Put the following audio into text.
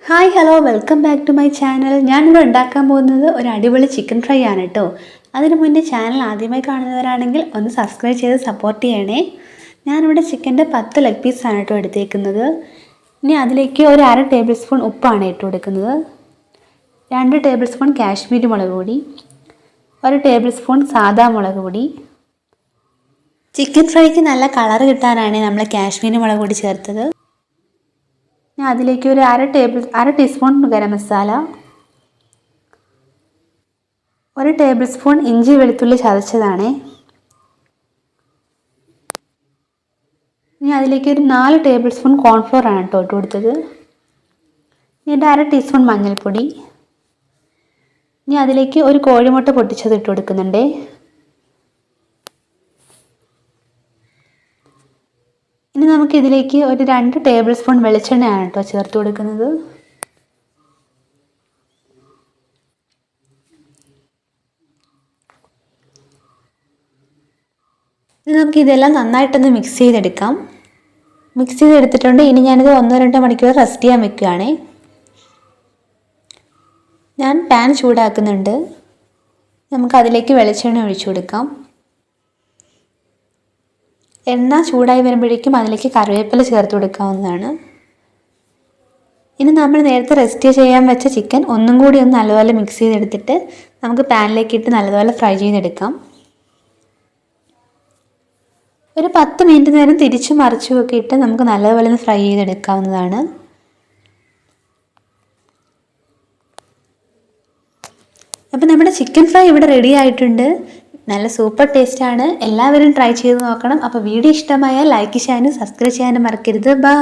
Hi hello welcome back to my channel. ഞാനിവിടെ ഉണ്ടാക്കാൻ പോകുന്നത് ഒരു അടിപൊളി ചിക്കൻ ഫ്രൈ ആണ് കേട്ടോ. അതിനു മുന്നേ ചാനൽ ആദ്യമായി കാണുന്നവരാണെങ്കിൽ ഒന്ന് സബ്സ്ക്രൈബ് ചെയ്ത് സപ്പോർട്ട് ചെയ്യണേ. ഞാനിവിടെ ചിക്കൻ്റെ 10 ലെഗ് പീസാണ് കേട്ടോ എടുത്തേക്കുന്നത്. ഇനി അതിലേക്ക് ഒരു അര ടേബിൾ സ്പൂൺ ഉപ്പാണ് ഇട്ട് കൊടുക്കുന്നത്. 2 ടേബിൾ സ്പൂൺ കാശ്മീരി മുളക് പൊടി, 1 ടേബിൾ സ്പൂൺ സാദാ മുളക് പൊടി. ചിക്കൻ ഫ്രൈക്ക് നല്ല കളർ കിട്ടാനാണ് നമ്മൾ കാശ്മീരി മുളക് പൊടി ചേർത്തത്. ഞാൻ അതിലേക്ക് ഒരു അര teaspoon garam masala, 1 table spoon ഇഞ്ചി വെളുത്തുള്ളി ചതച്ചതാണ്. ഇനി അതിലേക്ക് ഒരു 4 ടേബിൾ സ്പൂൺ കോൺഫ്ലോർ ആണ് കേട്ടോ ഇട്ട് കൊടുത്തത്. ഇനി അര ടീസ്പൂൺ മഞ്ഞൾപ്പൊടി. ഇനി അതിലേക്ക് ഒരു കോഴിമുട്ട പൊട്ടിച്ചത് ഇട്ട് കൊടുക്കുന്നുണ്ട്. ഇനി നമുക്ക് ഇതിലേക്ക് ഒരു 2 ടേബിൾ സ്പൂൺ വെളിച്ചെണ്ണയാണ് കേട്ടോ ചേർത്ത് കൊടുക്കുന്നത്. ഇനി നമുക്ക് ഇതെല്ലാം നന്നായിട്ടൊന്ന് മിക്സ് ചെയ്തെടുക്കാം. മിക്സ് ചെയ്തെടുത്തിട്ടുണ്ട്. ഇനി ഞാനിത് 1-2 മണിക്കൂർ റെസ്റ്റ് ചെയ്യാൻ വെക്കുകയാണ്. ഞാൻ പാൻ ചൂടാക്കുന്നുണ്ട്. നമുക്ക് അതിലേക്ക് വെളിച്ചെണ്ണ ഒഴിച്ചു കൊടുക്കാം. എണ്ണ ചൂടായി വരുമ്പോഴേക്കും അതിലേക്ക് കറിവേപ്പില ചേർത്ത് കൊടുക്കാവുന്നതാണ്. ഇനി നമ്മൾ നേരത്തെ റെസ്റ്റ് ചെയ്യാൻ വെച്ച ചിക്കൻ ഒന്നും കൂടി ഒന്ന് നല്ലപോലെ മിക്സ് ചെയ്തെടുത്തിട്ട് നമുക്ക് പാനിലേക്ക് ഇട്ട് നല്ലപോലെ ഫ്രൈ ചെയ്തെടുക്കാം. ഒരു 10 മിനിറ്റ് നേരം തിരിച്ചും മറിച്ചും ഒക്കെ ഇട്ട് നമുക്ക് നല്ലപോലെ ഒന്ന് ഫ്രൈ ചെയ്തെടുക്കാവുന്നതാണ്. അപ്പോൾ നമ്മുടെ ചിക്കൻ ഫ്രൈ ഇവിടെ റെഡി ആയിട്ടുണ്ട്. നല്ല സൂപ്പർ ടേസ്റ്റാണ്. എല്ലാവരും ട്രൈ ചെയ്ത് നോക്കണം. അപ്പോൾ വീഡിയോ ഇഷ്ടമായാൽ ലൈക്ക് ചെയ്യാനും സബ്സ്ക്രൈബ് ചെയ്യാനും മറക്കരുത്. ബൈ.